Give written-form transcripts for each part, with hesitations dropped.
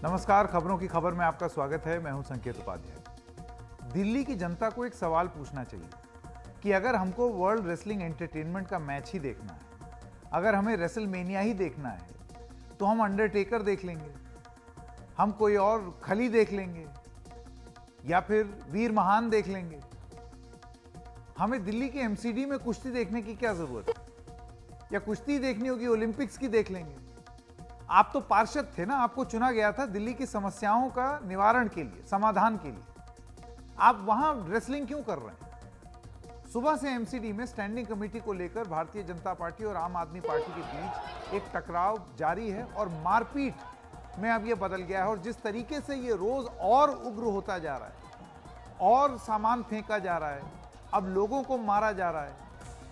नमस्कार, खबरों की खबर में आपका स्वागत है। मैं हूं संकेत उपाध्याय। दिल्ली की जनता को एक सवाल पूछना चाहिए कि अगर हमको वर्ल्ड रेसलिंग एंटरटेनमेंट का मैच ही देखना है, अगर हमें रेसलमेनिया ही देखना है, तो हम अंडरटेकर देख लेंगे, हम कोई और खली देख लेंगे या फिर वीर महान देख लेंगे। हमें दिल्ली के एमसीडी में कुश्ती देखने की क्या जरूरत है? या कुश्ती देखनी होगी ओलंपिक्स की देख लेंगे। आप तो पार्षद थे ना, आपको चुना गया था दिल्ली की समस्याओं का निवारण के लिए, समाधान के लिए। आप वहां रेसलिंग क्यों कर रहे हैं? सुबह से एमसीडी में स्टैंडिंग कमेटी को लेकर भारतीय जनता पार्टी और आम आदमी पार्टी के बीच एक टकराव जारी है और मारपीट में अब यह बदल गया है। और जिस तरीके से यह रोज और उग्र होता जा रहा है और सामान फेंका जा रहा है, अब लोगों को मारा जा रहा है,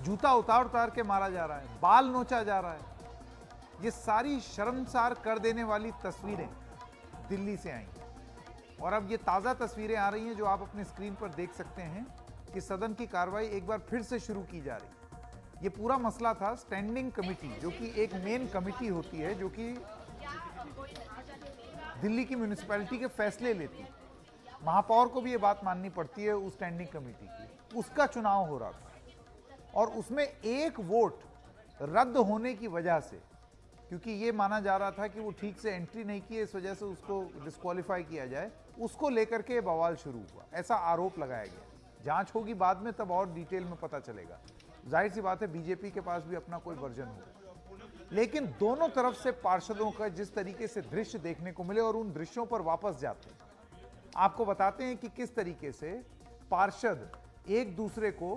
जूता उतार उतार के मारा जा रहा है, बाल नोचा जा रहा है, ये सारी शर्मसार कर देने वाली तस्वीरें दिल्ली से आई। और अब ये ताज़ा तस्वीरें आ रही हैं जो आप अपने स्क्रीन पर देख सकते हैं कि सदन की कार्रवाई एक बार फिर से शुरू की जा रही। ये पूरा मसला था स्टैंडिंग कमेटी, जो कि एक मेन कमेटी होती है जो कि दिल्ली की म्यूनिसिपैलिटी के फैसले लेती है। महापौर को भी ये बात माननी पड़ती है उस स्टैंडिंग कमेटी की। उसका चुनाव हो रहा था और उसमें एक वोट रद्द होने की वजह से, क्योंकि ये माना जा रहा था कि वो ठीक से एंट्री नहीं की, इस वजह से उसको डिस्क्वालीफाई किया जाए, उसको लेकर के बवाल शुरू हुआ, ऐसा आरोप लगाया गया। जांच होगी बाद में, तब और डिटेल में पता चलेगा। जाहिर सी बात है बीजेपी के पास भी अपना कोई वर्जन होगा, लेकिन दोनों तरफ से पार्षदों का जिस तरीके से दृश्य देखने को मिले, और उन दृश्यों पर वापस जाते हैं, आपको बताते हैं कि किस तरीके से पार्षद एक दूसरे को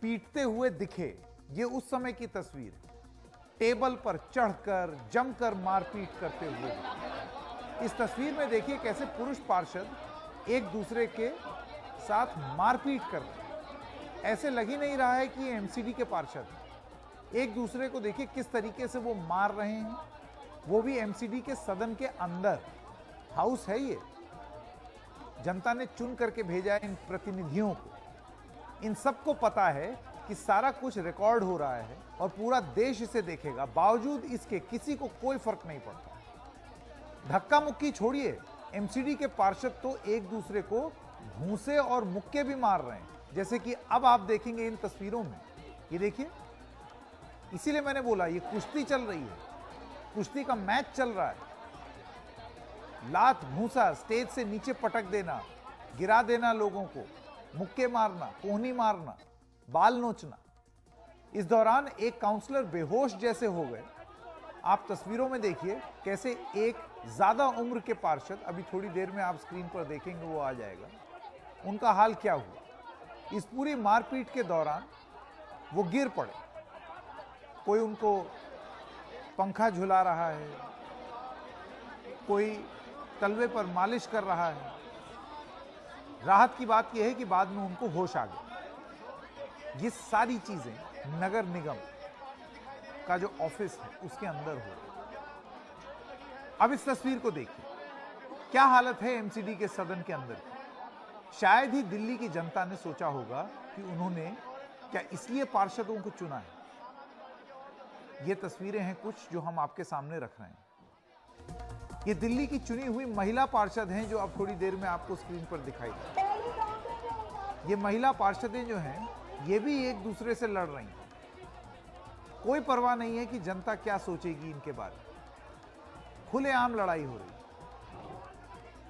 पीटते हुए दिखे। ये उस समय की तस्वीर, टेबल पर चढ़कर जमकर मारपीट करते हुए। इस तस्वीर में देखिए कैसे पुरुष पार्षद एक दूसरे के साथ मारपीट कर रहे हैं। ऐसे लग ही नहीं रहा है कि ये एमसीडी के पार्षद हैं। एक दूसरे को देखिए किस तरीके से वो मार रहे हैं, वो भी एमसीडी के सदन के अंदर। हाउस है ये, जनता ने चुन करके भेजा है इन प्रतिनिधियों को। इन सबको पता है कि सारा कुछ रिकॉर्ड हो रहा है और पूरा देश इसे देखेगा। बावजूद इसके किसी को कोई फर्क नहीं पड़ता। धक्का मुक्की छोड़िए, एमसीडी के पार्षद तो एक दूसरे को घूंसे और मुक्के भी मार रहे हैं, जैसे कि अब आप देखेंगे इन तस्वीरों में। ये देखिए, इसीलिए मैंने बोला ये कुश्ती चल रही है, कुश्ती का मैच चल रहा है। लात घूंसा, स्टेज से नीचे पटक देना, गिरा देना लोगों को, मुक्के मारना, कोहनी मारना, बाल नोचना। इस दौरान एक काउंसलर बेहोश जैसे हो गए। आप तस्वीरों में देखिए कैसे एक ज्यादा उम्र के पार्षद, अभी थोड़ी देर में आप स्क्रीन पर देखेंगे, वो आ जाएगा, उनका हाल क्या हुआ। इस पूरी मारपीट के दौरान वो गिर पड़े। कोई उनको पंखा झुला रहा है, कोई तलवे पर मालिश कर रहा है। राहत की बात यह है कि बाद में उनको होश आ गया। ये सारी चीजें नगर निगम का जो ऑफिस है उसके अंदर हो रही। अब इस तस्वीर को देखिए, क्या हालत है एमसीडी के सदन के अंदर की। शायद ही दिल्ली की जनता ने सोचा होगा कि उन्होंने क्या इसलिए पार्षदों को चुना है। ये तस्वीरें हैं कुछ जो हम आपके सामने रख रहे हैं। ये दिल्ली की चुनी हुई महिला पार्षद हैं जो अब थोड़ी देर में आपको स्क्रीन पर दिखाई दें। ये महिला पार्षदें जो हैं, ये भी एक दूसरे से लड़ रही हैं। कोई परवाह नहीं है कि जनता क्या सोचेगी इनके बारे में। खुलेआम लड़ाई हो रही है।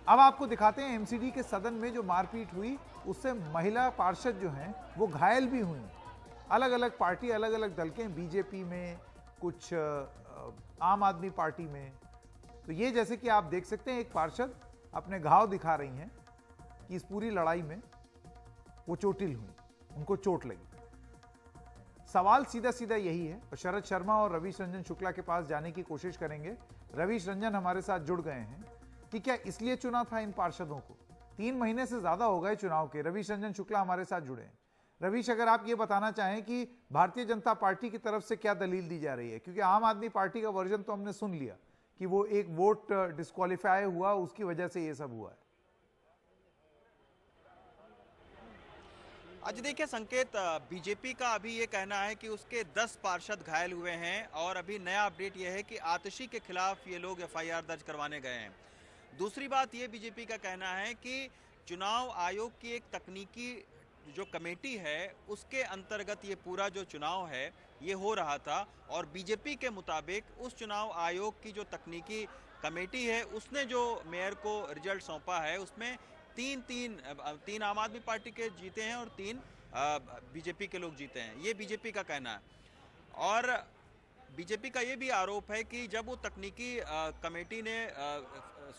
अब आपको दिखाते हैं एमसीडी के सदन में जो मारपीट हुई, उससे महिला पार्षद जो हैं वो घायल भी हुई। अलग अलग पार्टी, अलग अलग दल के, बीजेपी में कुछ, आम आदमी पार्टी में। तो ये जैसे कि आप देख सकते हैं एक पार्षद अपने घाव दिखा रही हैं कि इस पूरी लड़ाई में वो चोटिल हुई, उनको चोट लगी। सवाल सीधा सीधा यही है, और शरद शर्मा और रवीश रंजन शुक्ला के पास जाने की कोशिश करेंगे। रवीश रंजन हमारे साथ जुड़ गए हैं कि क्या इसलिए चुना था इन पार्षदों को? 3 महीने से ज्यादा हो गए चुनाव के। रवीश रंजन शुक्ला हमारे साथ जुड़े हैं। रवीश, अगर आप ये बताना चाहें कि भारतीय जनता पार्टी की तरफ से क्या दलील दी जा रही है, क्योंकि आम आदमी पार्टी का वर्जन तो हमने सुन लिया कि वो एक वोट डिस्क्वालीफाई हुआ, उसकी वजह से ये सब हुआ है। आज देखिए संकेत, बीजेपी का अभी ये कहना है कि उसके 10 पार्षद घायल हुए हैं और अभी नया अपडेट ये है कि आतिशी के खिलाफ ये लोग एफआईआर दर्ज करवाने गए हैं। दूसरी बात ये बीजेपी का कहना है कि चुनाव आयोग की एक तकनीकी जो कमेटी है उसके अंतर्गत ये पूरा जो चुनाव है ये हो रहा था और बीजेपी के मुताबिक उस चुनाव आयोग की जो तकनीकी कमेटी है उसने जो मेयर को रिजल्ट सौंपा है उसमें तीन आम आदमी पार्टी के जीते हैं और 3 बीजेपी के लोग जीते हैं, ये बीजेपी का कहना है। और बीजेपी का ये भी आरोप है कि जब वो तकनीकी कमेटी ने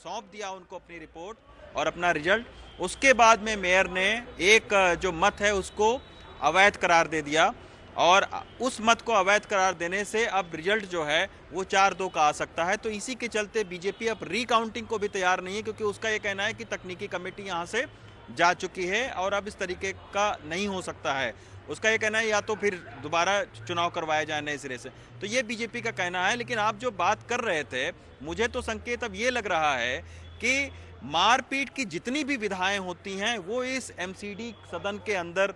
सौंप दिया उनको अपनी रिपोर्ट और अपना रिजल्ट, उसके बाद में मेयर ने एक जो मत है उसको अवैध करार दे दिया और उस मत को अवैध करार देने से अब रिजल्ट जो है वो 4-2 का आ सकता है। तो इसी के चलते बीजेपी अब रीकाउंटिंग को भी तैयार नहीं है, क्योंकि उसका ये कहना है कि तकनीकी कमेटी यहाँ से जा चुकी है और अब इस तरीके का नहीं हो सकता है। उसका ये कहना है या तो फिर दोबारा चुनाव करवाया जाए नए सिरे से, तो ये बीजेपी का कहना है। लेकिन आप जो बात कर रहे थे, मुझे तो संकेत अब ये लग रहा है कि मारपीट की जितनी भी विधाएं होती हैं वो इस एमसीडी सदन के अंदर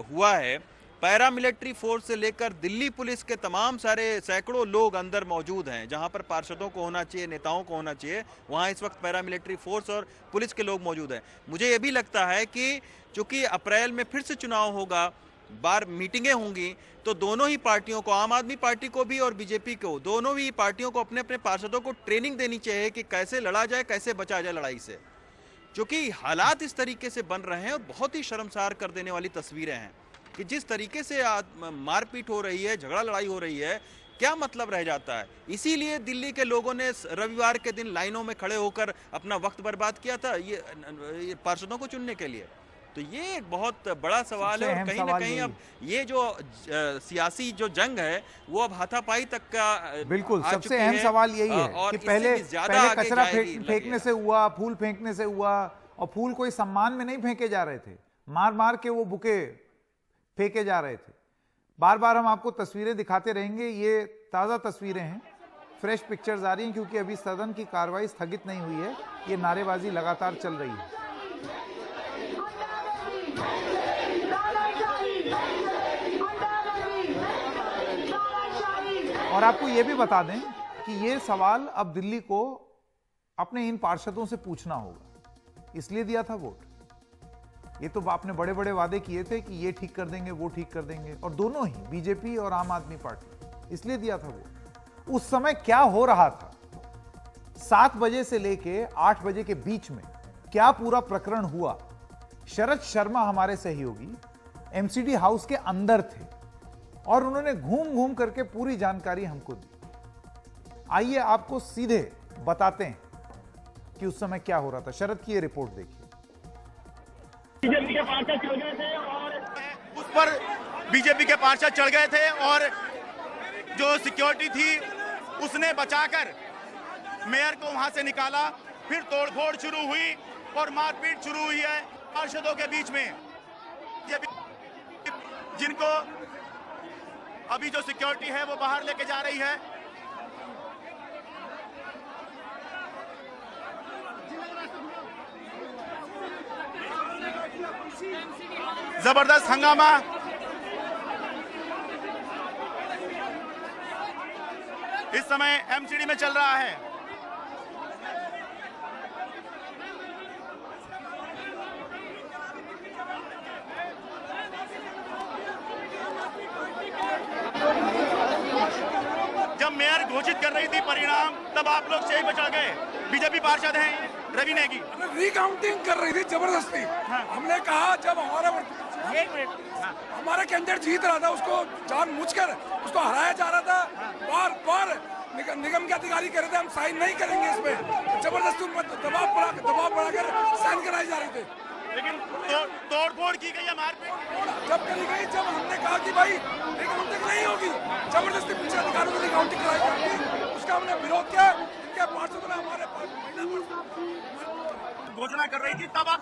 हुआ है। पैरामिलिट्री फोर्स से लेकर दिल्ली पुलिस के तमाम सारे सैकड़ों लोग अंदर मौजूद हैं। जहां पर पार्षदों को होना चाहिए, नेताओं को होना चाहिए, वहां इस वक्त पैरामिलिट्री फोर्स और पुलिस के लोग मौजूद हैं। मुझे यह भी लगता है कि चूंकि अप्रैल में फिर से चुनाव होगा, बार मीटिंगें होंगी, तो दोनों ही पार्टियों को, आम आदमी पार्टी को भी और बीजेपी को, दोनों ही पार्टियों को अपने अपने पार्षदों को ट्रेनिंग देनी चाहिए कि कैसे लड़ा जाए, कैसे बचा जाए लड़ाई से। क्योंकि हालात इस तरीके से बन रहे हैं और बहुत ही शर्मसार कर देने वाली तस्वीरें हैं कि जिस तरीके से मारपीट हो रही है, झगड़ा लड़ाई हो रही है, क्या मतलब रह जाता है। इसीलिए दिल्ली के लोगों ने रविवार के दिन लाइनों में खड़े होकर अपना वक्त बर्बाद किया था ये पार्षदों को चुनने के लिए। तो ये एक बहुत बड़ा सवाल है और कहीं ना कहीं अब ये जो सियासी जो जंग है वो अब हाथापाई तक का बिल्कुल सबसे अहम सवाल यही है कि पहले कचरा फेंकने से हुआ, फूल फेंकने से हुआ, और फूल कोई सम्मान में नहीं फेंके जा रहे थे, मार मार के वो बुके फेंके जा रहे थे। बार बार हम आपको तस्वीरें दिखाते रहेंगे, ये ताज़ा तस्वीरें हैं, फ्रेश पिक्चर्स आ रही हैं, क्योंकि अभी सदन की कार्रवाई स्थगित नहीं हुई है, ये नारेबाजी लगातार चल रही है। और आपको ये भी बता दें कि ये सवाल अब दिल्ली को अपने इन पार्षदों से पूछना होगा, इसलिए दिया था वोट। ये तो आपने बड़े बड़े वादे किए थे कि ये ठीक कर देंगे, वो ठीक कर देंगे, और दोनों ही बीजेपी और आम आदमी पार्टी, इसलिए दिया था वोट। उस समय क्या हो रहा था, 7 बजे से लेके 8 बजे के बीच में क्या पूरा प्रकरण हुआ। शरद शर्मा हमारे सहयोगी एमसीडी हाउस के अंदर थे और उन्होंने घूम घूम करके पूरी जानकारी हमको दी। आइए आपको सीधे बताते हैं कि उस समय क्या हो रहा था। शरद की ये रिपोर्ट देखिए। बीजेपी के पार्षद चढ़ गए थे और उस पर बीजेपी के पार्षद चढ़ गए थे और जो सिक्योरिटी थी उसने बचाकर मेयर को वहां से निकाला। फिर तोड़फोड़ शुरू हुई और मारपीट शुरू हुई है पार्षदों के बीच में, जिनको अभी जो सिक्योरिटी है वो बाहर लेके जा रही है। जबरदस्त हंगामा इस समय एमसीडी में चल रहा है। जब मेयर घोषित कर रही थी परिणाम, तब आप लोग स्टेज पर चढ़ गए। बीजेपी पार्षद हैं रवि नेगी, रिकाउंटिंग कर रही थी जबरदस्ती। हमने कहा जब हमारा कैंडिडेट जीत रहा था, उसको जानबूझकर उसको हराया जा रहा था, बार बार निगम के अधिकारी कह रहे थे हम साइन नहीं करेंगे इस पे, जबरदस्ती दबाव बढ़ाकर साइन कराए जा रहे थे। लेकिन तोड़फोड़ की गई है, मारपीट जब करी गई, जब हमने कहा कि भाई रिकाउंटिंग नहीं होगी, जबरदस्ती पीछे अधिकारियों को रिकाउंटिंग कराई जाएगी, उसका हमने विरोध किया। इनके पार्षदों ने हमारे घोषणा कर रही थी, तब आप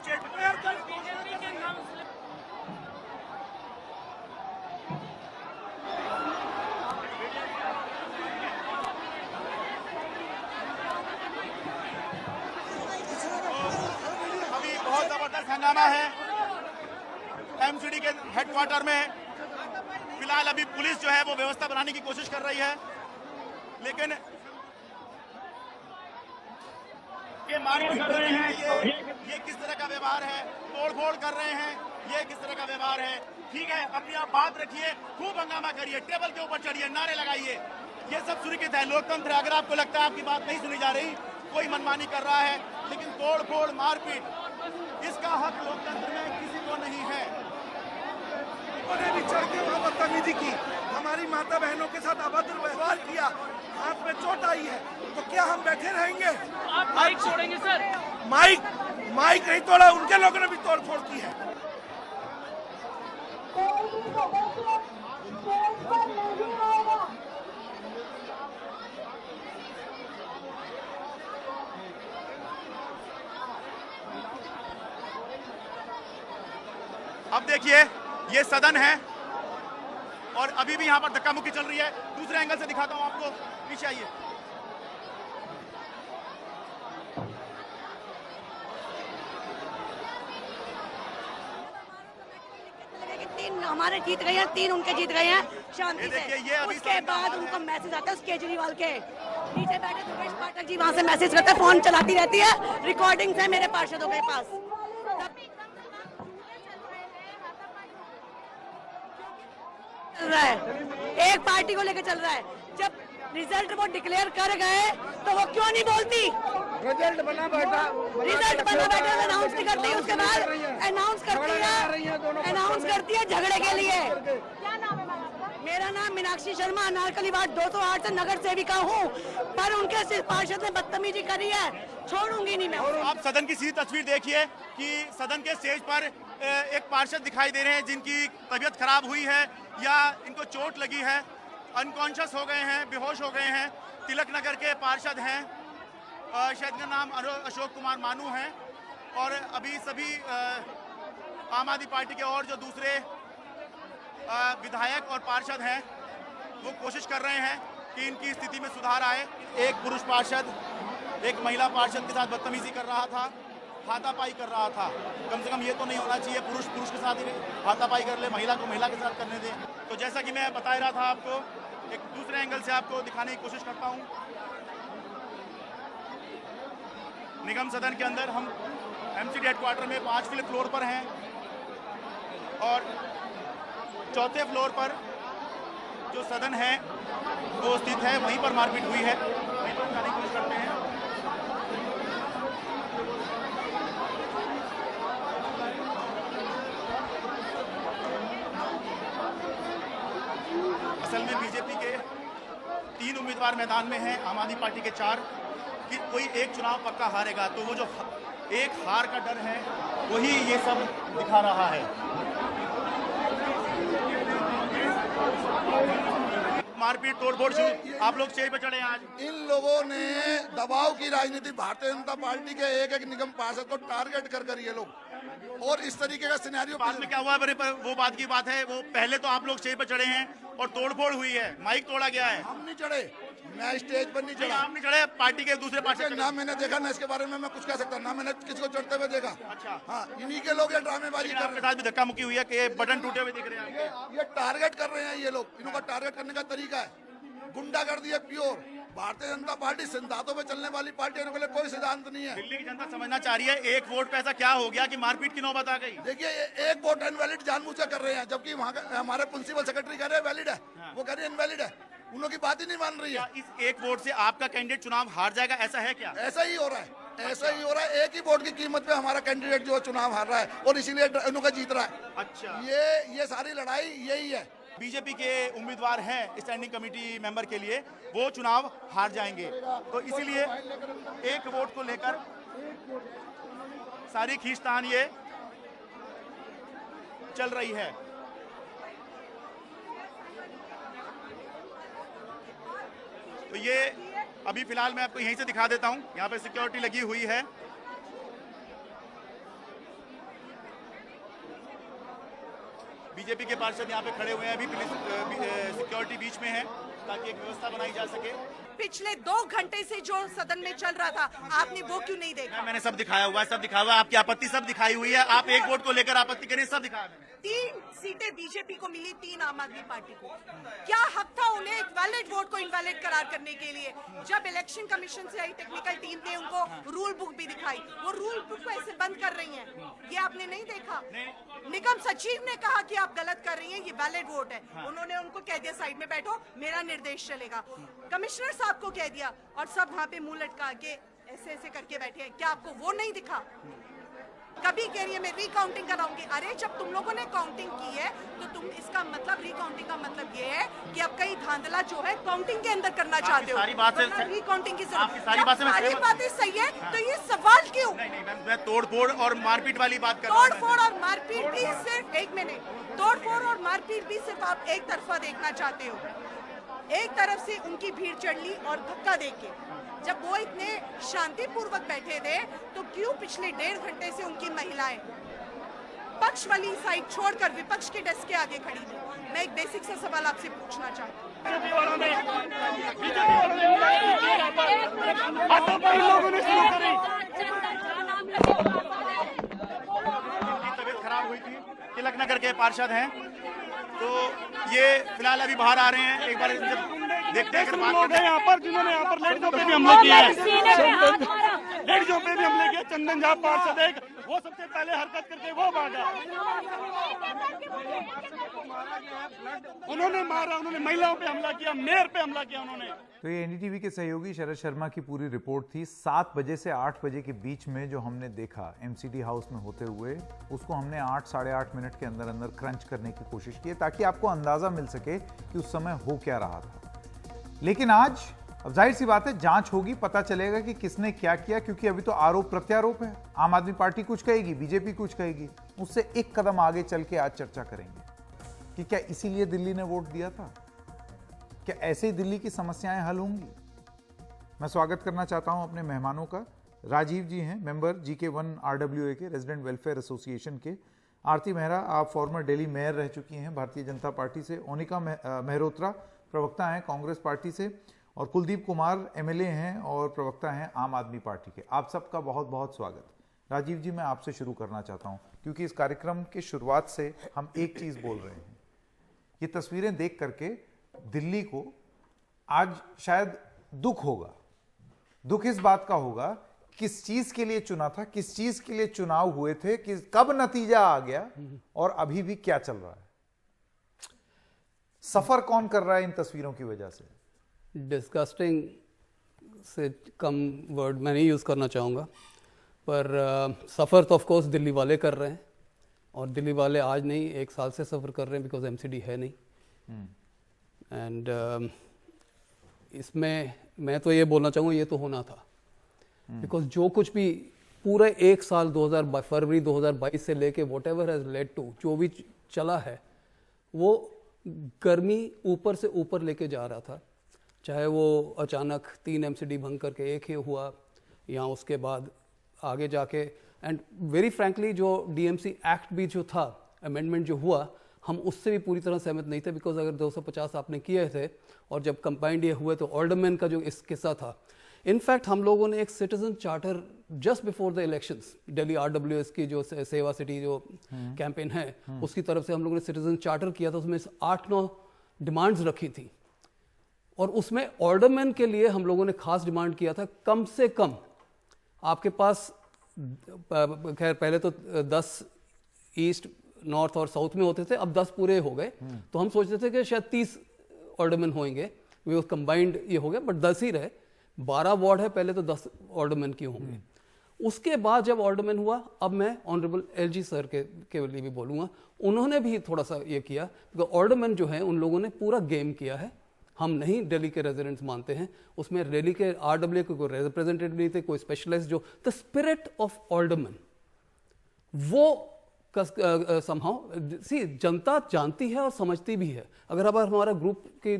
अभी बहुत जबरदस्त हंगामा है एमसीडी के हेडक्वार्टर में फिलहाल अभी पुलिस जो है वो व्यवस्था बनाने की कोशिश कर रही है, लेकिन ये मारपीट कर रहे हैं, ये किस तरह का व्यवहार है, तोड़फोड़ कर रहे हैं, ये किस तरह का व्यवहार है। ठीक है, अपनी आप बात रखिए, खूब हंगामा करिए, टेबल के ऊपर चढ़िए, नारे लगाइए, ये सब सुरक्षित है, लोकतंत्र है। अगर आपको लगता है आपकी बात नहीं सुनी जा रही, कोई मनमानी कर रहा है, लेकिन तोड़फोड़ मारपीट इसका हक लोकतंत्र में किसी को नहीं है। उन्होंने भी चढ़ के वहाँ बदतमीजी की, हमारी माता बहनों के साथ अभद्र व्यवहार किया, हाथ में चोट आई है, तो क्या हम बैठे रहेंगे? आप माइक छोड़ेंगे सर? माइक नहीं तोड़ा, उनके लोगों ने भी तोड़फोड़ की है। अब देखिए, ये सदन है और अभी भी यहाँ पर धक्का मुक्की चल रही है। दूसरे एंगल से दिखाता हूँ आपको, पीछे आइए। तीन हमारे जीत गए हैं, 3 उनके जीत गए हैं शांति देखिए, ये से। अभी उसके सदन का बाद हाल उनको है। मैसेज आता है, उस केजरीवाल के नीचे बैठे दुर्गेश पाठक जी वहाँ से मैसेज करते हैं, फोन चलाती रहती है, रिकॉर्डिंग्स है मेरे पार्षदों के पास। चल रहा है, एक पार्टी को लेकर चल रहा है। जब रिजल्ट वो डिक्लेयर कर गए तो वो क्यों नहीं बोलती? रिजल्ट बना बैठा अनाउंस नहीं करती, उसके बाद अनाउंस करती है झगड़े के लिए। क्या नाम है आपका? मेरा नाम मीनाक्षी शर्मा, अनारकली वार्ड 208 से नगर सेविका हूँ, पर उनके पार्षद ने बदतमीजी करी है, छोड़ूंगी नहीं मैं। आप सदन की सीधी तस्वीर देखिए कि सदन के स्टेज पर एक पार्षद दिखाई दे रहे हैं जिनकी तबीयत खराब हुई है या इनको चोट लगी है, अनकॉन्शियस हो गए हैं, बेहोश हो गए हैं। तिलक नगर के पार्षद हैं, शायद का नाम अशोक कुमार मानू है, और अभी सभी आम आदमी पार्टी के और जो दूसरे विधायक और पार्षद हैं वो कोशिश कर रहे हैं कि इनकी स्थिति में सुधार आए। एक पुरुष पार्षद एक महिला पार्षद के साथ बदतमीजी कर रहा था, हाथापाई कर रहा था। कम से कम ये तो नहीं होना चाहिए पुरुष पुरुष के साथ ही हाथापाई कर ले, महिला को महिला के साथ करने दे। तो जैसा कि मैं बता रहा था आपको, एक दूसरे एंगल से आपको दिखाने की कोशिश करता हूँ। निगम सदन के अंदर हम एमसीडी हेडक्वार्टर में 5वें फ्लोर पर हैं और 4थे फ्लोर पर जो सदन है वो स्थित है, वहीं पर मारपीट हुई है, वहीं पर जाने की कोशिश करते हैं। असल में बीजेपी के 3 उम्मीदवार मैदान में हैं, आम आदमी पार्टी के 4, कि कोई एक चुनाव पक्का हारेगा, तो वो जो एक हार का डर है वही ये सब दिखा रहा है। मारपीट तोड़फोड़ शुरू, आप लोग स्टेज पर चढ़े हैं आज। इन लोगों ने दबाव की राजनीति, भारतीय जनता पार्टी के एक एक निगम पार्षद को टारगेट कर ये लोग, और इस तरीके का सिनेरियो। बाद में क्या हुआ है, वो बात की बात है। वो पहले तो आप लोग स्टेज पर चढ़े हैं और तोड़फोड़ हुई है, माइक तोड़ा गया है। हम नहीं चढ़े, मैं स्टेज पर नहीं चढ़ा। आप नहीं चढ़े, पार्टी के दूसरे पार्षद ना मैंने देखा, ना इसके बारे में मैं कुछ कह सकता, ना मैंने किसको चढ़ते हुए देखा। अच्छा, हाँ, इन्हीं के लोग ये ड्रामेबाजी कर रहे साथ भी धक्का मुक्की हुई है कि बटन टूटे हुए दिख रहे हैं हैं, ये टारगेट कर रहे हैं ये लोग। इनका टारगेट करने का तरीका है गुंडागर्दी है प्योर। भारतीय जनता पार्टी सिद्धांतों पे चलने वाली पार्टी है, इनके लिए कोई सिद्धांत नहीं है। दिल्ली की जनता समझना चाह रही है एक वोट पे ऐसा क्या हो गया कि मारपीट की नौबत आ गई। देखिए, एक वोट इनवैलिड जानबूझकर कर रहे हैं, जबकि वहाँ हमारे प्रिंसिपल सेक्रेटरी कह रहे हैं वैलिड है, वो कह रहे हैं इनवैलिड है, उनकी बात ही नहीं मान रही है। इस एक वोट से आपका कैंडिडेट चुनाव हार जाएगा, ऐसा है क्या? ऐसा ही हो रहा है, ऐसा ही हो रहा है। एक ही वोट की कीमत पे हमारा कैंडिडेट जो चुनाव हार रहा है और इसीलिए इनका जीत रहा है। अच्छा, ये सारी लड़ाई यही है। बीजेपी के उम्मीदवार हैं स्टैंडिंग कमेटी मेंबर के लिए, वो चुनाव हार जाएंगे, तो इसीलिए एक वोट को लेकर सारी खींचतान ये चल रही है। तो ये अभी फिलहाल मैं आपको यहीं से दिखा देता हूं, यहाँ पे सिक्योरिटी लगी हुई है। बीजेपी के पार्षद यहाँ पे खड़े हुए हैं, अभी पुलिस सिक्योरिटी बीच में है ताकि एक व्यवस्था बनाई जा सके। पिछले 2 घंटे से जो सदन में चल रहा था, आपने वो क्यों नहीं देखा? मैंने सब दिखाया हुआ है, सब दिखाया हुआ है, आपकी आपत्ति सब दिखाई हुई है। आप एक वोट को लेकर आपत्ति करें, सब दिखाया मैंने। 3 सीटें बीजेपी को मिली, 3 आम आदमी पार्टी को। क्या हक था उन्हें एक वैलिड वोट को इनवैलिड करार करने के लिए? जब इलेक्शन कमीशन से आई टेक्निकल टीम ने उनको रूल बुक भी दिखाई, वो रूल बुक को ऐसे बंद कर रही हैं। ये आपने नहीं देखा? निगम सचिव ने कहा कि आप गलत कर रही हैं, ये वैलिड वोट है। उन्होंने उनको कह दिया साइड में बैठो, मेरा निर्देश चलेगा। कमिश्नर साहब को कह दिया और सब वहाँ पे मुंह लटका के ऐसे ऐसे करके बैठे हैं। क्या आपको वो नहीं दिखा? कभी कह रही है मैं रिकाउंटिंग कराऊंगी। अरे जब तुम लोगों ने काउंटिंग की है तो तुम इसका मतलब रिकाउंटिंग का मतलब ये है कि अब कई धांधला जो है काउंटिंग के अंदर करना चाहते हो। सारी बात रिकाउंटिंग की सारी बातें सही है तो ये सवाल क्यों? नहीं, मैं तोड़-फोड़ और मारपीट वाली बात कर रहा हूं। तोड़-फोड़ और मारपीट भी सिर्फ एक मिनट, तोड़-फोड़ और मारपीट भी सिर्फ आप एक तरफा देखना चाहते हो। एक तरफ से उनकी भीड़ चढ़ ली और धक्का देके, जब वो इतने शांतिपूर्वक बैठे थे तो क्यों पिछले 1.5 घंटे से उनकी महिलाएं पक्ष वाली साइड छोड़कर विपक्ष के डेस्क के आगे खड़ी थी? मैं एक बेसिक सा सवाल आपसे पूछना चाहती तबीयत खराब हुई थी। तिलक नगर के पार्षद हैं, तो ये फिलहाल अभी बाहर आ रहे हैं। एक बार देखते हैं लोग हैं यहाँ पर जिन्होंने यहाँ पर लेडीजों पे भी हमला किया है, लेडीजों पे भी हमले किए। चंदन झा पार्षद एक, वो सबसे पहले हरकत करके वो भागा। उन्होंने मारा, उन्होंने महिलाओं पे हमला किया, मेयर पे हमला किया उन्होंने। तो ये एनडीटीवी के सहयोगी शरद शर्मा की पूरी रिपोर्ट थी। 7 बजे से 8 बजे के बीच में जो हमने देखा एमसीडी हाउस में होते हुए, उसको हमने 8 साढ़े 8 मिनट के अंदर अंदर क्रंच करने की कोशिश की ताकि आपको अंदाजा मिल सके कि उस समय हो क्या रहा था। लेकिन आज अब जाहिर सी बात है जांच होगी, पता चलेगा कि किसने क्या किया, क्योंकि अभी तो आरोप प्रत्यारोप है। आम आदमी पार्टी कुछ कहेगी, बीजेपी कुछ कहेगी। उससे एक कदम आगे चल के आज चर्चा करेंगे कि क्या इसीलिए दिल्ली ने वोट दिया था, क्या ऐसे ही दिल्ली की समस्याएं हल होंगी। मैं स्वागत करना चाहता हूं अपने मेहमानों का। राजीव जी हैं, मेंबर GK1 RWA के, रेजिडेंट वेलफेयर एसोसिएशन के। आरती मेहरा, आप फॉर्मर दिल्ली मेयर रह चुकी हैं भारतीय जनता पार्टी से। ओनिका मेहरोत्रा प्रवक्ता हैं कांग्रेस पार्टी से, और कुलदीप कुमार MLA हैं और प्रवक्ता हैं आम आदमी पार्टी के। आप सबका बहुत बहुत स्वागत। राजीव जी, मैं आपसे शुरू करना चाहता हूं क्योंकि इस कार्यक्रम के शुरुआत से हम एक चीज बोल रहे हैं। ये तस्वीरें देख करके दिल्ली को आज शायद दुख होगा। दुख इस बात का होगा किस चीज के लिए चुना था, किस चीज के लिए चुनाव हुए थे, कब नतीजा आ गया और अभी भी क्या चल रहा है। सफर कौन कर रहा है इन तस्वीरों की वजह से? डिस्गस्टिंग से कम वर्ड मैं नहीं यूज़ करना चाहूँगा, पर सफ़र तो ऑफ कोर्स दिल्ली वाले कर रहे हैं, और दिल्ली वाले आज नहीं 1 साल से सफ़र कर रहे हैं, बिकॉज MCD है नहीं। एंड इसमें मैं तो ये बोलना चाहूँगा ये तो होना था, बिकॉज जो कुछ भी पूरे 1 साल फरवरी 2022 से लेके whatever has led to, जो भी चला है वो गर्मी ऊपर से ऊपर लेके जा रहा था। चाहे वो अचानक 3 MCD भंग करके 1 ही हुआ, या उसके बाद आगे जाके, एंड वेरी फ्रैंकली जो DMC एक्ट भी जो था, अमेंडमेंट जो हुआ, हम उससे भी पूरी तरह सहमत नहीं थे। बिकॉज अगर 250 आपने किए थे और जब कंबाइंड ये हुए तो ऑर्डरमैन का जो इस किस्सा था, इनफैक्ट हम लोगों ने एक citizen charter just before the elections, Delhi RWS की जो सेवा सिटी जो कैंपेन है उसकी तरफ से हम लोगों ने सिटीजन चार्टर किया था। उसमें 8-9 डिमांड्स रखी थी, और उसमें ऑर्डरमैन के लिए हम लोगों ने खास डिमांड किया था, कम से कम आपके पास, खैर पहले तो 10 ईस्ट, नॉर्थ और साउथ में होते थे, अब 10 पूरे हो गए, तो हम सोचते थे कि शायद 30 ऑर्डरमैन होंगे, वो कंबाइंड ये हो गया, बट 10 ही रहे। 12 वार्ड है, पहले तो 10 ऑर्डरमैन की होंगे। उसके बाद जब ऑर्डरमैन हुआ, अब मैं ऑनरेबल LG सर के लिए भी बोलूँगा, उन्होंने भी थोड़ा सा ये किया, बिकॉज ऑर्डरमैन जो है उन लोगों ने पूरा गेम किया है। हम नहीं दिल्ली के रेजिडेंट्स मानते हैं, उसमें दिल्ली के RWA के कोई रिप्रेजेंटेटिव नहीं थे, कोई स्पेशलाइस्ट, जो द स्पिरिट ऑफ ऑर्डरमैन वो समहाउ सी जनता जानती है और समझती भी है। अगर अब हमारा ग्रुप के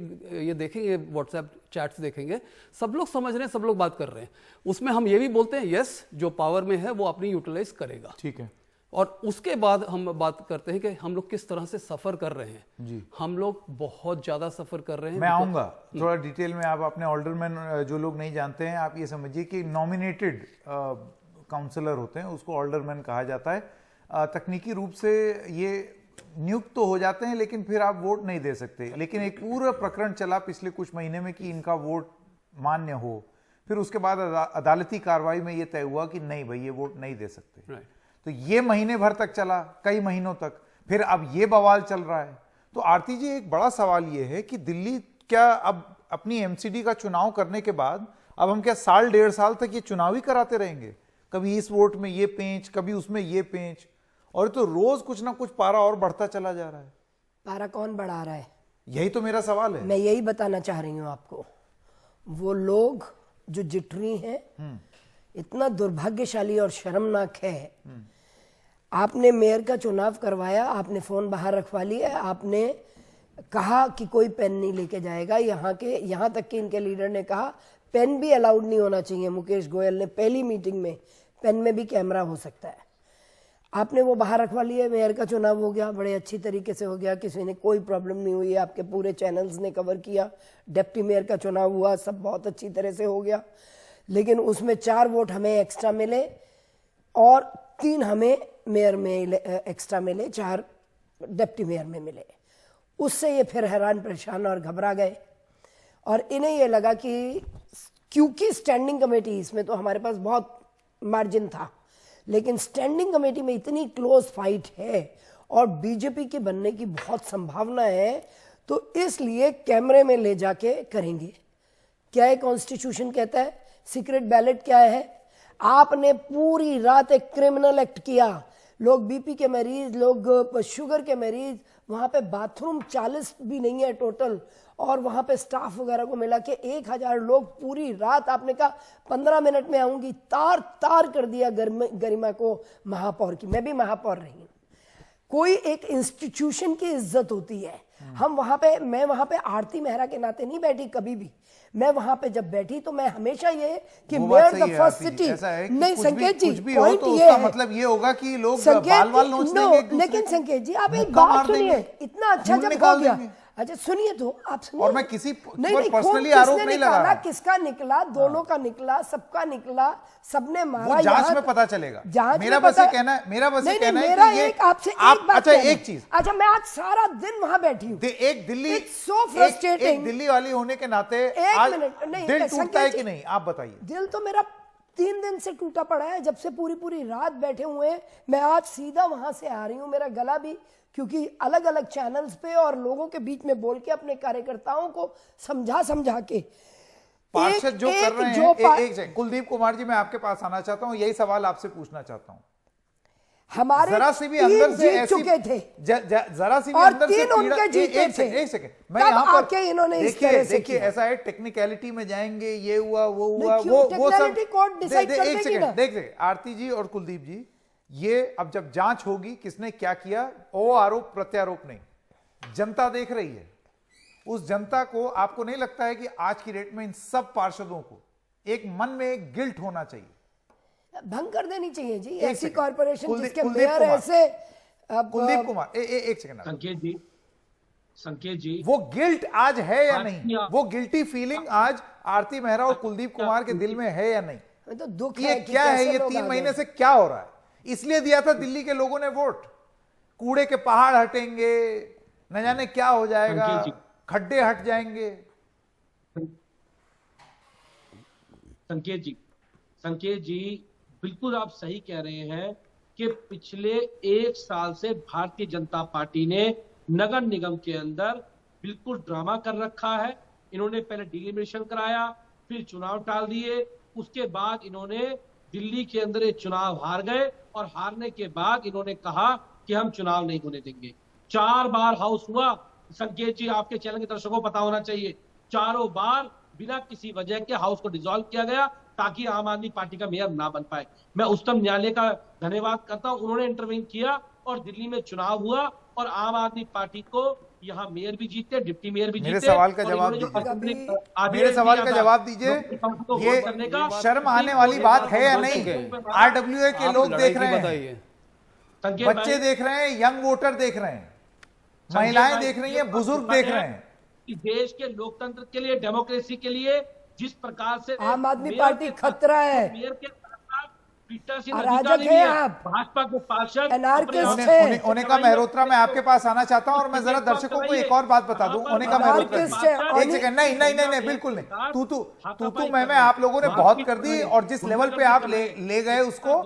ये देखेंगे, व्हाट्सएप चैट्स देखेंगे, सब लोग समझ रहे हैं, सब लोग बात कर रहे हैं। उसमें हम ये भी बोलते हैं यस, जो पावर में है वो अपनी यूटिलाइज करेगा, ठीक है। और उसके बाद हम बात करते हैं कि हम लोग किस तरह से सफर कर रहे हैं जी। हम लोग बहुत ज्यादा सफर कर रहे हैं। मैं आऊंगा थोड़ा डिटेल में। आप अपने ऑर्डरमैन, जो लोग नहीं जानते हैं, आप ये समझिए कि नॉमिनेटेड काउंसलर होते हैं, उसको ऑर्डरमैन कहा जाता है। तकनीकी रूप से ये नियुक्त तो हो जाते हैं लेकिन फिर आप वोट नहीं दे सकते। लेकिन एक पूरा प्रकरण चला पिछले कुछ महीने में कि इनका वोट मान्य हो, फिर उसके बाद अदालती कार्रवाई में यह तय हुआ कि नहीं भाई ये वोट नहीं दे सकते। तो ये महीने भर तक चला, कई महीनों तक, फिर अब ये बवाल चल रहा है। तो आरती जी, एक बड़ा सवाल ये है कि दिल्ली क्या अब अपनी एमसीडी का चुनाव करने के बाद अब हम क्या साल डेढ़ साल तक ये चुनाव ही कराते रहेंगे? कभी इस वोट में ये पेंच, कभी उसमें ये पेंच, और तो रोज कुछ ना कुछ पारा और बढ़ता चला जा रहा है। पारा कौन बढ़ा रहा है? यही तो मेरा सवाल है। मैं यही बताना चाह रही हूं आपको, वो लोग जो जिटरी हैं, इतना दुर्भाग्यशाली और शर्मनाक है। आपने मेयर का चुनाव करवाया, आपने फोन बाहर रखवा लिया, आपने कहा कि कोई पेन नहीं लेके जाएगा। यहाँ तक कि इनके लीडर ने कहा पेन भी अलाउड नहीं होना चाहिए। मुकेश गोयल ने पहली मीटिंग में, पेन में भी कैमरा हो सकता है। आपने वो बाहर रखवा लिया, मेयर का चुनाव हो गया, बड़े अच्छी तरीके से हो गया, किसी ने कोई प्रॉब्लम नहीं हुई, आपके पूरे चैनल्स ने कवर किया। डिप्टी मेयर का चुनाव हुआ, सब बहुत अच्छी तरह से हो गया। लेकिन उसमें 4 वोट हमें एक्स्ट्रा मिले और 3 हमें मेयर में एक्स्ट्रा मिले, 4 डिप्टी मेयर में मिले। उससे ये फिर हैरान परेशान और घबरा गए और इन्हें ये लगा कि क्योंकि स्टैंडिंग कमेटी, इसमें तो हमारे पास बहुत मार्जिन था, लेकिन स्टैंडिंग कमेटी में इतनी क्लोज फाइट है और बीजेपी के बनने की बहुत संभावना है, तो इसलिए कैमरे में ले जाके करेंगे। क्या है कॉन्स्टिट्यूशन कहता है? सीक्रेट बैलेट क्या है? आपने पूरी रात एक क्रिमिनल एक्ट किया, लोग बीपी के मरीज, लोग शुगर के मरीज, वहां पे बाथरूम 40 भी नहीं है टोटल, और वहां पे स्टाफ वगैरह को मिला के 1000 लोग, पूरी रात आपने कहा 15 मिनट में आऊंगी, तार तार कर दिया गरिमा को महापौर की। मैं भी महापौर रही हूं। कोई एक इंस्टीट्यूशन की इज्जत होती है। हम वहां पे, मैं वहां पे आरती मेहरा के नाते नहीं बैठी कभी भी। मैं वहां पे जब बैठी तो मैं हमेशा ये कि मेयर द फर्स्ट सिटी, नहीं संकेत जी, पॉइंट ये है, मतलब ये होगा कि लोग बाल नोच देंगे। लेकिन संकेत जी, आप एक बात सुनिए, इतना अच्छा जब हो गया, अच्छा सुनिए तो आप सुनिए। और मैं किसी नहीं, पर्सनली आरोप नहीं लगा रहा। किसका निकला? दोनों का निकला, सबका निकला, सबने मारा। जांच में पता चलेगा। मेरा बस ये कहना है कि आपसे एक बात, अच्छा एक चीज, अच्छा मैं आज सारा दिन वहां बैठी हूँ। एक दिल्ली, एक दिल्ली वाली होने के नाते एक मिनट, नहीं दिल टूटता है कि नहीं, आप बताइए। दिल तो मेरा 3 दिन से टूटा पड़ा है, जब से पूरी रात बैठे हुए हैं। मैं आज सीधा वहां से आ रही हूँ, मेरा गला भी, क्योंकि अलग अलग चैनल्स पे और लोगों के बीच में बोल के अपने कार्यकर्ताओं को समझा के पार्षद जो कर रहे हैं। एक सेकंड कुलदीप कुमार जी, मैं आपके पास आना चाहता हूं, यही सवाल आपसे पूछना चाहता हूं। हमारे जरा से भी अंदर से ऐसी चुके थे, जरा सी भी और अंदर से उनके जीते थे। एक सेकंड मैं यहाँ पर इन्होंने देखिए ऐसा है, टेक्निकलिटी में जाएंगे, ये हुआ वो हुआ, वो सब एक सेकंड देखिए आरती जी और कुलदीप जी, ये अब जब जांच होगी किसने क्या किया, वो आरोप प्रत्यारोप नहीं, जनता देख रही है। उस जनता को, आपको नहीं लगता है कि आज की डेट में इन सब पार्षदों को एक मन में एक गिल्ट होना चाहिए? भंग कर देनी चाहिए जी ऐसी कॉर्पोरेशन जिसके मेयर ऐसे। कुलदीप कुमार एक सेकंड, संकेत जी वो गिल्ट आज है या नहीं? वो गिल्टी फीलिंग आज आरती मेहरा और कुलदीप कुमार के दिल में है या नहीं? तो दुख ये क्या है? ये 3 महीने से क्या हो रहा है? इसलिए दिया था दिल्ली के लोगों ने वोट। कूड़े के पहाड़ हटेंगे, न जाने क्या हो जाएगा, खड्डे हट जाएंगे। संकेत जी बिल्कुल आप सही कह रहे हैं कि पिछले 1 साल से भारतीय जनता पार्टी ने नगर निगम के अंदर बिल्कुल ड्रामा कर रखा है। इन्होंने पहले डिलिमिनेशन कराया, फिर चुनाव टाल दिए, उसके बाद इन्होंने दिल्ली के अंदर ये चुनाव हार गए और हारने के बाद इन्होंने कहा कि हम चुनाव नहीं होने देंगे। 4 बार हाउस हुआ, संकेत जी आपके चैनल के दर्शकों को पता होना चाहिए, चारों बार बिना किसी वजह के हाउस को डिसॉल्व किया गया ताकि आम आदमी पार्टी का मेयर ना बन पाए। मैं उच्चतम न्यायालय का धन्यवाद करता हूं, उन्होंने इंटरवीन किया और दिल्ली में चुनाव हुआ और आम आदमी पार्टी को यहाँ मेयर भी जीते, डिप्टी मेयर भी जीते। मेरे सवाल का जवाब दीजिए। ये शर्म आने वाली बात है या नहीं? आरडब्ल्यूए के लोग देख रहे हैं, बच्चे देख रहे हैं, यंग वोटर देख रहे हैं, महिलाएं देख रही हैं, बुजुर्ग देख रहे हैं कि देश के लोकतंत्र के लिए, डेमोक्रेसी के लिए जिस प्रकार से आम आदमी पार्टी खतरा है, मेयर के ट्विटर पीठासीन अराजक अधिकारी हैं भी है। आप। भाजपा के पार्षद एनार्किस्ट हैं। ओनेका मेहरोत्रा, मैं आपके पास आना चाहता हूं और मैं जरा दर्शकों को एक और बात बता दूं। ओनेका मेहरोत्रा, एक सेकंड, नहीं नहीं नहीं नहीं, बिल्कुल नहीं। तू मैं आप लोगों ने बहुत कर दी, और जिस लेवल पे आप ले गए उसको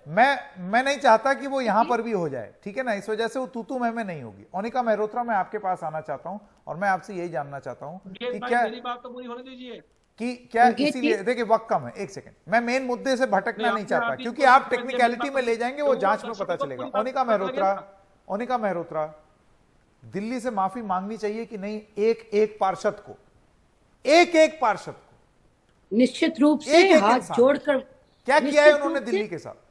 मैं नहीं चाहता कि वो यहां पर भी हो जाए, ठीक है ना। इस वजह से वो तू मैं नहीं होगी। ओनेका मेहरोत्रा, मैं आपके पास आना चाहता हूं और मैं आपसे यही जानना चाहता हूं कि क्या, मेरी बात तो पूरी होने दीजिए, कि क्या इसीलिए, देखिए वक्त कम है, एक सेकंड, मैं मेन मुद्दे से भटकना नहीं चाहता, क्योंकि आप टेक्निकलिटी में ले जाएंगे, वो जांच में पता चलेगा। ओनिका मेहरोत्रा, दिल्ली से माफी मांगनी चाहिए कि नहीं? एक पार्षद को, एक पार्षद को निश्चित रूप से हाथ जोड़कर, क्या किया है उन्होंने दिल्ली के साथ?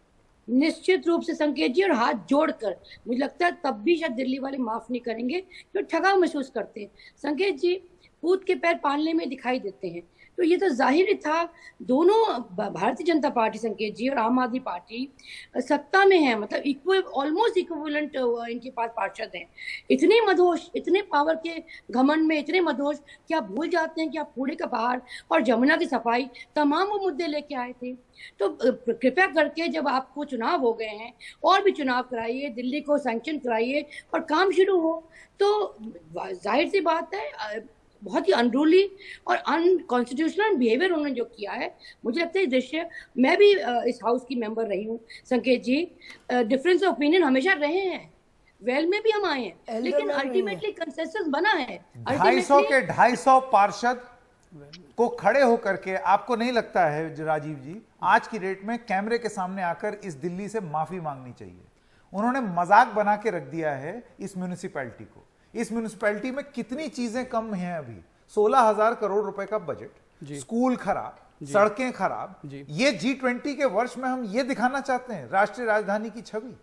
निश्चित रूप से संकेत जी, और हाथ जोड़कर मुझे लगता है तब भी शायद दिल्ली वाले माफ नहीं करेंगे, क्योंकि ठगा महसूस करते हैं। संकेत जी पूत के पैर पालने में दिखाई देते हैं, तो ये तो जाहिर ही था। दोनों भारतीय जनता पार्टी संकेत जी और आम आदमी पार्टी सत्ता में है, मतलब ऑलमोस्ट इक्विवेलेंट इनके पास पार्षद हैं। इतने मदहोश, इतने पावर के घमंड में इतने मदहोश कि आप भूल जाते हैं कि आप कूड़े का पहाड़ और जमुना की सफाई तमाम वो मुद्दे लेके आए थे। तो कृपया करके जब आपको चुनाव हो गए हैं और भी चुनाव कराइए, दिल्ली को सैंक्शन कराइए और काम शुरू हो। तो जाहिर सी बात है बहुत ही अनरूली और अनकॉन्स्टिट्यूशनल बिहेवियर उन्होंने जो किया है, मुझे लगता है दृश्य, मैं भी इस हाउस की मेंबर रही हूँ संकेत जी, डिफरेंस ऑफ ओपिनियन हमेशा रहे हैं, वेल में भी हम आए हैं, लेकिन अल्टीमेटली कंसेंसस बना है। 250 पार्षद को खड़े होकर के, आपको नहीं लगता है राजीव जी, आज की डेट में कैमरे के सामने आकर इस दिल्ली से माफी मांगनी चाहिए? उन्होंने मजाक बना के रख दिया है इस म्युनिसिपैलिटी को। इस म्युनिसिपैलिटी में कितनी चीजें कम हैं अभी? 16,000 करोड़ रुपए का बजट, स्कूल खराब, सड़कें खराब, ये G20 के वर्ष में हम ये दिखाना चाहते हैं राष्ट्रीय राजधानी की छवि?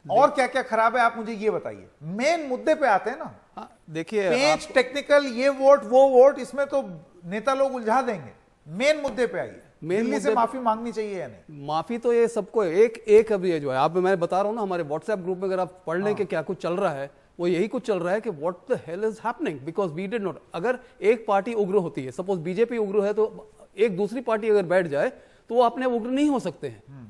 और क्या क्या खराब है आप मुझे ये बताइए। मेन मुद्दे पे आते हैं ना, देखिए पेच टेक्निकल, ये वोट वो वोट, इसमें तो नेता लोग उलझा देंगे। मेन मुद्दे पे आइए, दिल्ली से माफी मांगनी चाहिए या नहीं? माफी तो ये सबको एक अभी है जो है, आप मैं बता रहा हूं ना, हमारे व्हाट्सएप ग्रुप में अगर आप पढ़ लें कि क्या कुछ चल रहा है, वो यही कुछ चल रहा है कि what the hell is happening, because we did not. अगर एक पार्टी उग्र होती है, सपोज बीजेपी उग्र है, तो एक दूसरी पार्टी अगर बैठ जाए तो वो अपने उग्र नहीं हो सकते हैं।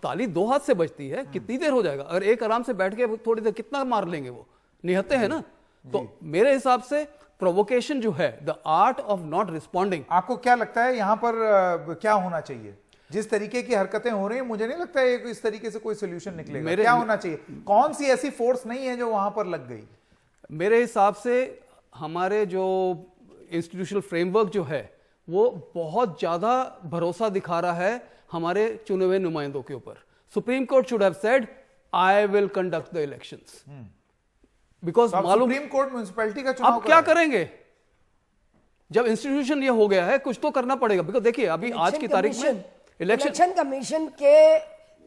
ताली दो हाथ से बजती है, कितनी देर हो जाएगा? अगर एक आराम से बैठ के थोड़ी देर, कितना मार लेंगे? वो निहत्ते हैं ना। तो मेरे हिसाब से प्रोवोकेशन जो है, the art of not responding. आपको क्या लगता है यहां पर क्या होना चाहिए? जिस तरीके की हरकतें हो रही हैं, मुझे नहीं लगता है इस तरीके से कोई सोल्यूशन निकलेगा। क्या होना चाहिए? कौन सी ऐसी फोर्स नहीं है जो वहां पर लग गई? मेरे हिसाब से हमारे जो इंस्टीट्यूशनल फ्रेमवर्क जो है, वो बहुत ज्यादा भरोसा दिखा रहा है हमारे चुने हुए नुमाइंदों के ऊपर। Supreme court should have said I will conduct the elections, because मालूम सुप्रीम कोर्ट म्युनिसिपैलिटी का चुनाव अब क्या करेंगे? जब इंस्टीट्यूशन ये हो गया है, कुछ तो करना पड़ेगा। बिकॉज देखिए अभी आज की तारीख में इलेक्शन कमीशन के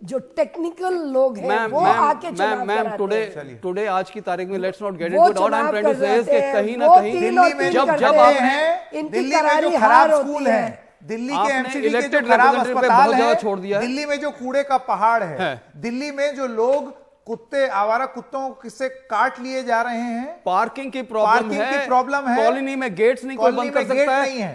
जो टेक्निकल लोग हैं वो आके चुनाव कराते हैं। टुडे आज की तारीख में, let's not get into what I am trying to say, कि कहीं ना कहीं दिल्ली में जब आप हैं, दिल्ली में जो खराब स्कूल है, दिल्ली के एमसीडी के जो खराब अस्पताल है, छोड़ दिया, दिल्ली में जो कूड़े का पहाड़ है, दिल्ली में जो लोग कुत्ते, आवारा कुत्तों से काट लिए जा रहे हैं, पार्किंग की प्रॉब्लम है, कॉलोनी में गेट्स नहीं कोई बंद कर सकता है।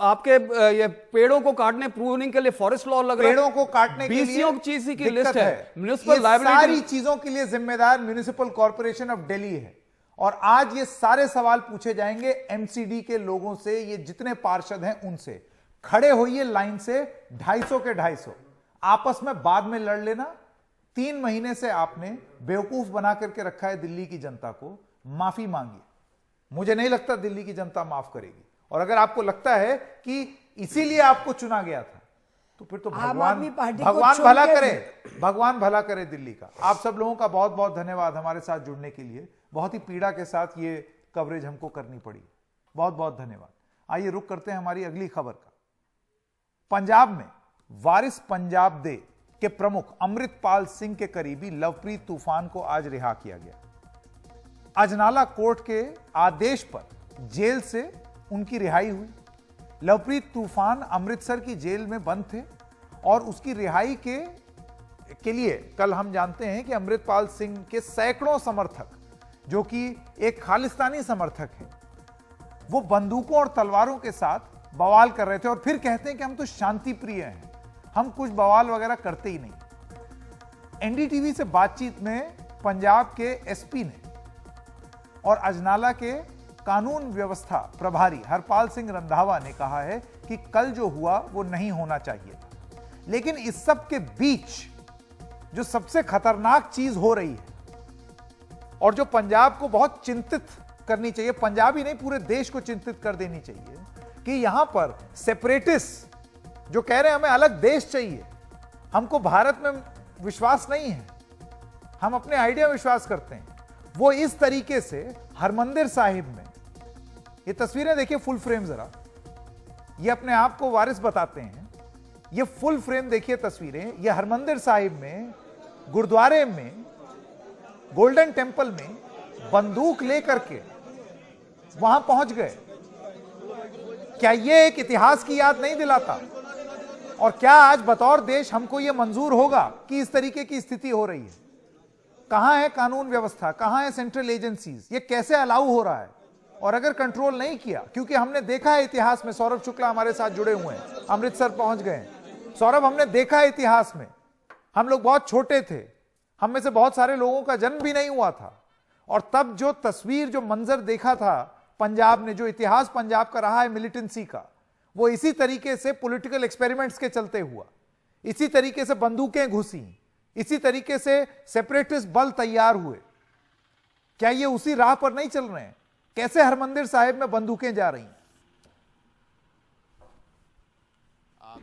आपके ये पेड़ों को काटने, प्रूनिंग के लिए फॉरेस्ट लॉ लग रहा है, पेड़ों को काटने के लिए चीज की लिस्ट है। म्युनिसिपल लायबिलिटी, सारी चीजों के लिए जिम्मेदार म्युनिसिपल कॉर्पोरेशन ऑफ दिल्ली है। और आज ये सारे सवाल पूछे जाएंगे एमसीडी के लोगों से, ये जितने पार्षद हैं उनसे। खड़े होइए लाइन से, 250 के 250, आपस में बाद में लड़ लेना। 3 महीने से आपने बेवकूफ बना करके रखा है दिल्ली की जनता को। माफी मांगिए, मुझे नहीं लगता दिल्ली की जनता माफ करेगी। और अगर आपको लगता है कि इसीलिए आपको चुना गया था, तो फिर तो भगवान भला करे, भगवान भला करे दिल्ली का। आप सब लोगों का बहुत बहुत धन्यवाद हमारे साथ जुड़ने के लिए। बहुत ही पीड़ा के साथ ये कवरेज हमको करनी पड़ी, बहुत बहुत धन्यवाद। आइए रुक करते हैं हमारी अगली खबर का। पंजाब में वारिस पंजाब दे के प्रमुख अमृतपाल सिंह के करीबी लवप्रीत तूफान को आज रिहा किया गया। अजनाला कोर्ट के आदेश पर जेल से उनकी रिहाई हुई। लवप्रीत तूफान अमृतसर की जेल में बंद थे और उसकी रिहाई के लिए कल हम जानते हैं कि अमृतपाल सिंह के सैकड़ों समर्थक, जो कि एक खालिस्तानी समर्थक हैं, वो बंदूकों और तलवारों के साथ बवाल कर रहे थे और फिर कहते हैं कि हम तो शांति प्रिय हैं, हम कुछ बवाल वगैरह करते ही नहीं। एनडीटीवी से बातचीत में पंजाब के एसपी ने और अजनाला के कानून व्यवस्था प्रभारी हरपाल सिंह रंधावा ने कहा है कि कल जो हुआ वो नहीं होना चाहिए था। लेकिन इस सब के बीच जो सबसे खतरनाक चीज हो रही है और जो पंजाब को बहुत चिंतित करनी चाहिए, पंजाब ही नहीं पूरे देश को चिंतित कर देनी चाहिए, कि यहां पर सेपरेटिस्ट जो कह रहे हैं हमें अलग देश चाहिए, हमको भारत में विश्वास नहीं है, हम अपने आइडिया में विश्वास करते हैं, वो इस तरीके से हरमंदिर साहिब में, ये तस्वीरें देखिए फुल फ्रेम जरा, ये अपने आप को वारिस बताते हैं, ये फुल फ्रेम देखिए तस्वीरें, ये हरमंदिर साहिब में गुरुद्वारे में गोल्डन टेंपल में बंदूक लेकर के वहां पहुंच गए। क्या ये एक इतिहास की याद नहीं दिलाता? और क्या आज बतौर देश हमको यह मंजूर होगा कि इस तरीके की स्थिति हो रही है? कहां है कानून व्यवस्था, कहां है सेंट्रल एजेंसीज, ये कैसे अलाउ हो रहा है? और अगर कंट्रोल नहीं किया, क्योंकि हमने देखा है इतिहास में, सौरभ शुक्ला हमारे साथ जुड़े हुए हैं, अमृतसर पहुंच गए हैं। सौरभ, हमने देखा है इतिहास में, हम लोग बहुत छोटे थे, हम में से बहुत सारे लोगों का जन्म भी नहीं हुआ था, और तब जो तस्वीर, जो मंजर देखा था पंजाब ने, जो इतिहास पंजाब का रहा है मिलिटेंसी का, वो इसी तरीके से पॉलिटिकल एक्सपेरिमेंट्स के चलते हुआ, इसी तरीके से बंदूकें घुसी, इसी तरीके से सेपरेटिस्ट बल तैयार हुए। क्या ये उसी राह पर नहीं चल रहे हैं? कैसे हरमंदिर साहिब में बंदूकें जा रही हैं?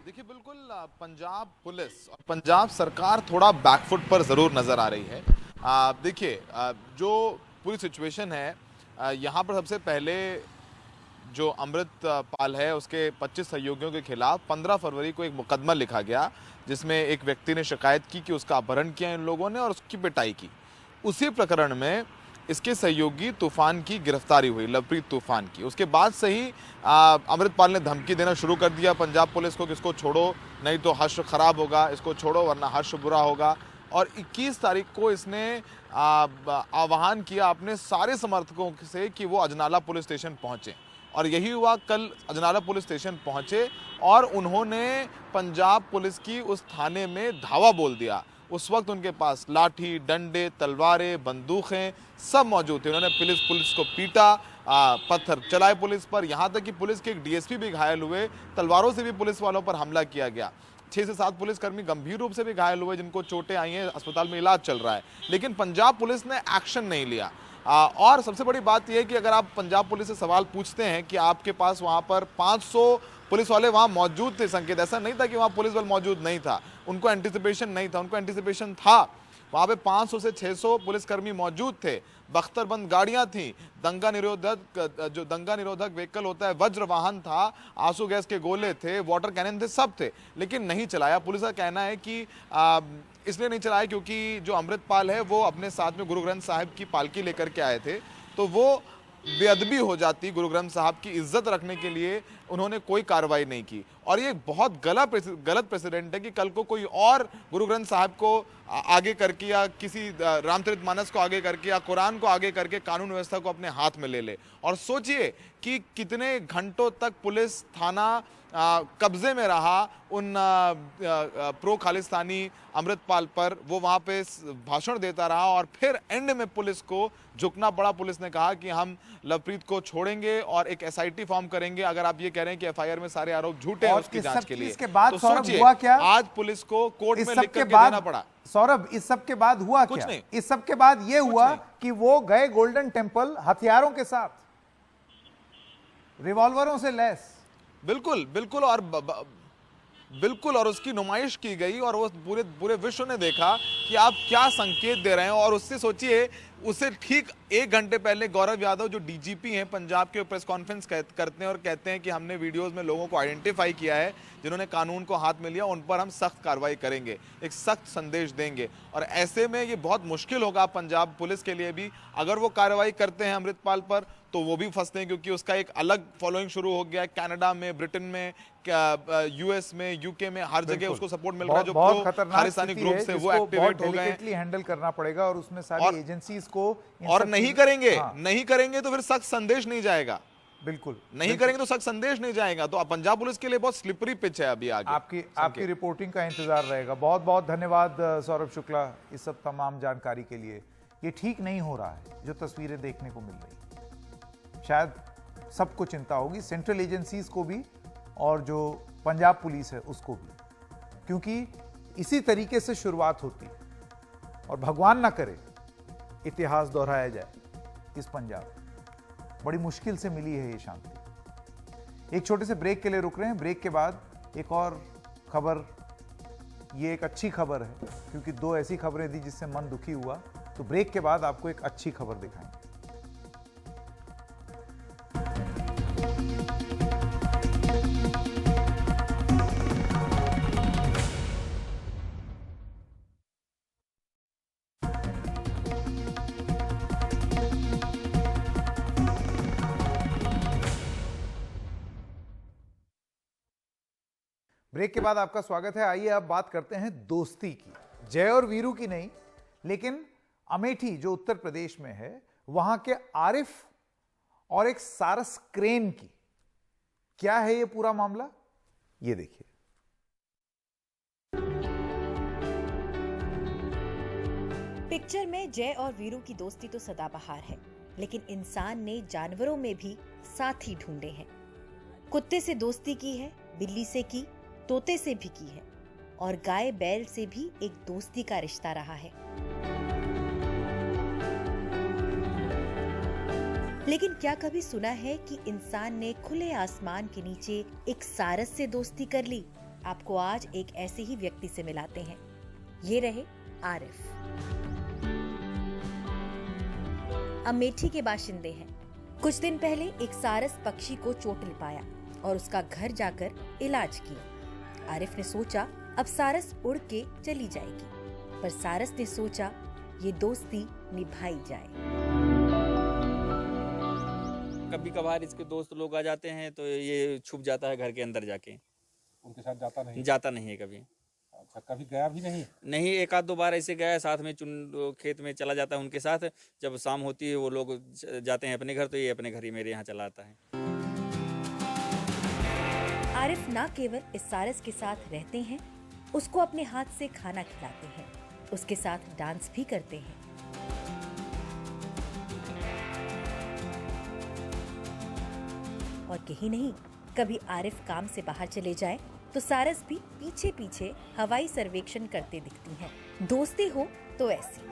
देखिए, बिल्कुल पंजाब पुलिस और पंजाब सरकार थोड़ा बैकफुट पर जरूर नजर आ रही है। देखिए, जो पूरी सिचुएशन है, यहाँ पर सबसे पहले जो अमृतपाल है उसके 25 सहयोगियों के खिलाफ 15 फरवरी को एक मुकदमा लिखा गया, जिसमें एक व्यक्ति ने शिकायत की कि उसका अपहरण किया इन लोगों ने और उसकी पिटाई की। उसी प्रकरण में इसके सहयोगी तूफान की गिरफ्तारी हुई, लवप्रीत तूफान की। उसके बाद से ही अमृतपाल ने धमकी देना शुरू कर दिया पंजाब पुलिस को कि इसको छोड़ो, नहीं तो हर्ष खराब होगा, इसको छोड़ो वरना हर्ष बुरा होगा। और 21 तारीख को इसने आह्वान किया अपने सारे समर्थकों से कि वो अजनाला पुलिस स्टेशन पहुंचे, और यही हुआ। कल अजनाला पुलिस स्टेशन पहुंचे और उन्होंने पंजाब पुलिस की उस थाने में धावा बोल दिया। उस वक्त उनके पास लाठी, डंडे, तलवारें, बंदूकें सब मौजूद थे। उन्होंने पुलिस को पीटा, पत्थर चलाए पुलिस पर, यहाँ तक कि पुलिस के एक डीएसपी भी घायल हुए। तलवारों से भी पुलिस वालों पर हमला किया गया। 6 से 7 पुलिसकर्मी गंभीर रूप से भी घायल हुए, जिनको चोटें आई हैं, अस्पताल में इलाज चल रहा है। लेकिन पंजाब पुलिस ने एक्शन नहीं लिया। और सबसे बड़ी बात यह है कि अगर आप पंजाब पुलिस से सवाल पूछते हैं कि आपके पास वहाँ पर 500 पुलिस वाले वहाँ मौजूद थे, संकेत ऐसा नहीं था कि वहाँ पुलिस बल मौजूद नहीं था, उनको एंटिसिपेशन नहीं था, उनको एंटिसिपेशन था। वहाँ पे 500 से 600 पुलिसकर्मी मौजूद थे, बख्तरबंद गाड़ियाँ थी, दंगा निरोधक व्हीकल होता है, वज्र वाहन था, आंसू गैस के गोले थे, वाटर कैनन थे, सब थे, लेकिन नहीं चलाया। पुलिस का कहना है कि इसलिए नहीं चलाया क्योंकि जो अमृतपाल है वो अपने साथ में गुरु ग्रंथ साहिब की पालकी लेकर के आए थे, तो वो बेअदबी हो जाती। गुरु ग्रंथ साहब की इज्जत रखने के लिए उन्होंने कोई कार्रवाई नहीं की, और ये बहुत गलत प्रेसिडेंट है कि कल को कोई और गुरु ग्रंथ साहब को आगे करके या किसी रामचरितमानस को आगे करके या कुरान को आगे करके कानून व्यवस्था को अपने हाथ में ले ले। और सोचिए कि कितने घंटों तक पुलिस थाना कब्जे में रहा उन प्रो खालिस्तानी अमृतपाल पर, वो वहाँ पे भाषण देता रहा, और फिर एंड में पुलिस को झुकना पड़ा। पुलिस ने कहा कि हम लवप्रीत को छोड़ेंगे और एक एसआईटी फॉर्म करेंगे। अगर आप ये कह रहे हैं कि एफआईआर में सारे आरोप झूठे हैं उसकी जांच के लिए, इसके बाद तो सौरभ सोचिए हुआ क्या? आज पुलिस को कोर्ट में लिख करके देना पड़ा। सौरभ, इस सब के बाद हुआ कुछ क्या? नहीं। इस सब के बाद ये हुआ कि वो गए गोल्डन टेंपल हथियारों के साथ, रिवॉल्वरों से लैस। बिल्कुल बिल्कुल, और उसकी नुमाइश की गई, और वो पूरे विश्व ने देखा कि आप क्या संकेत दे रहे हैं। और उससे सोचिए, उससे ठीक 1 घंटे पहले गौरव यादव जो डीजीपी हैं पंजाब के, प्रेस कॉन्फ्रेंस करते हैं और कहते हैं कि हमने वीडियोस में लोगों को आइडेंटिफाई किया है जिन्होंने कानून को हाथ में लिया, उन पर हम सख्त कार्रवाई करेंगे, एक सख्त संदेश देंगे। और ऐसे में ये बहुत मुश्किल होगा पंजाब पुलिस के लिए भी। अगर वो कार्रवाई करते हैं अमृतपाल पर तो वो भी फंसते हैं, क्योंकि उसका एक अलग फॉलोइंग शुरू हो गया है। कनाडा में, ब्रिटेन में, यूएस में, यूके में, हर जगह उसको सपोर्ट मिल रहा है। जो प्रो खालिस्तानी ग्रुप से वो एक्टिवेट हो गए हैं। हैंडल करना पड़ेगा, और उसमें सारी एजेंसीज को और नहीं करेंगे तो फिर सख्त संदेश नहीं जाएगा। बिल्कुल नहीं करेंगे तो सच संदेश नहीं जाएगा। तो पंजाब पुलिस के लिए बहुत स्लिपरी पिच है अभी आगे। आपकी रिपोर्टिंग का इंतजार रहेगा। बहुत बहुत धन्यवाद सौरभ शुक्ला इस सब तमाम जानकारी के लिए। ये ठीक नहीं हो रहा है जो तस्वीरें देखने को मिल रही। शायद सबको चिंता होगी, सेंट्रल एजेंसीज को भी और जो पंजाब पुलिस है उसको भी, क्योंकि इसी तरीके से शुरुआत होती है और भगवान ना करे इतिहास दोहराया जाए इस पंजाब में। बड़ी मुश्किल से मिली है ये शांति। एक छोटे से ब्रेक के लिए रुक रहे हैं। ब्रेक के बाद एक और खबर, ये एक अच्छी खबर है क्योंकि दो ऐसी खबरें दी जिससे मन दुखी हुआ। तो ब्रेक के बाद आपको एक अच्छी खबर दिखाएंगे। ब्रेक के बाद आपका स्वागत है। आइए अब बात करते हैं दोस्ती की। जय और वीरू की नहीं, लेकिन अमेठी जो उत्तर प्रदेश में है वहां के आरिफ और एक सारस क्रेन की। क्या है ये पूरा मामला, ये देखिए। पिक्चर में जय और वीरू की दोस्ती तो सदाबहार है, लेकिन इंसान ने जानवरों में भी साथी ढूंढे हैं। कुत्ते से दोस्ती की है, बिल्ली से की, तोते से भी की है और गाय बैल से भी एक दोस्ती का रिश्ता रहा है। लेकिन क्या कभी सुना है कि इंसान ने खुले आसमान के नीचे एक सारस से दोस्ती कर ली? आपको आज एक ऐसे ही व्यक्ति से मिलाते हैं। ये रहे आरिफ। अमेठी के बाशिंदे हैं। कुछ दिन पहले एक सारस पक्षी को चोटिल पाया और उसका घर जाकर इलाज किया। आरिफ ने सोचा अब सारस उड़ के चली जाएगी, पर सारस ने सोचा ये दोस्ती निभाई जाए। कभी कभार इसके दोस्त लोग आ जाते हैं तो ये छुप जाता है घर के अंदर जाके। उनके साथ जाता नहीं है कभी। अच्छा, कभी गया भी नहीं? एक आध दो बार ऐसे गया है, साथ में खेत में चला जाता है उनके साथ। जब शाम होती है वो लोग जाते हैं अपने घर, तो ये अपने घर ही मेरे यहाँ चला आता है। आरिफ न केवल इस सारस के साथ रहते हैं, उसको अपने हाथ से खाना खिलाते हैं, उसके साथ डांस भी करते हैं। और यही नहीं, कभी आरिफ काम से बाहर चले जाए तो सारस भी पीछे पीछे हवाई सर्वेक्षण करते दिखती हैं। दोस्ती हो तो ऐसी।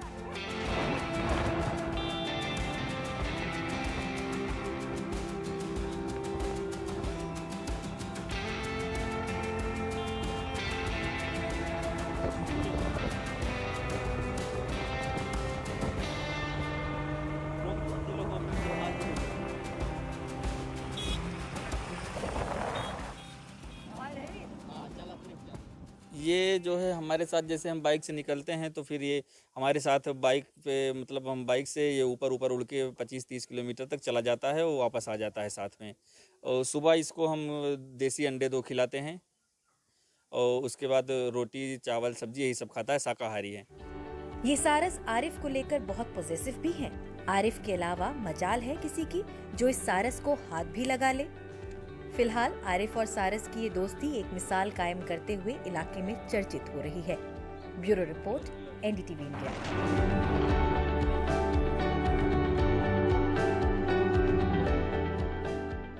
ये जो है हमारे साथ, जैसे हम बाइक से निकलते हैं तो फिर ये हमारे साथ बाइक पे, मतलब हम बाइक से ये ऊपर उड़ के 25-30 किलोमीटर तक चला जाता है, वो वापस आ जाता है साथ में। और सुबह इसको हम देसी अंडे 2 खिलाते हैं और उसके बाद रोटी चावल सब्जी यही सब खाता है, शाकाहारी है। ये सारस आरिफ को लेकर बहुत पॉजिटिव भी हैं। आरिफ के अलावा मजाल है किसी की जो इस सारस को हाथ भी लगा ले। फिलहाल आरिफ और सारस की ये दोस्ती एक मिसाल कायम करते हुए इलाके में चर्चित हो रही है। Bureau report, NDTV India.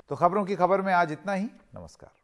तो खबरों की खबर में आज इतना ही। नमस्कार।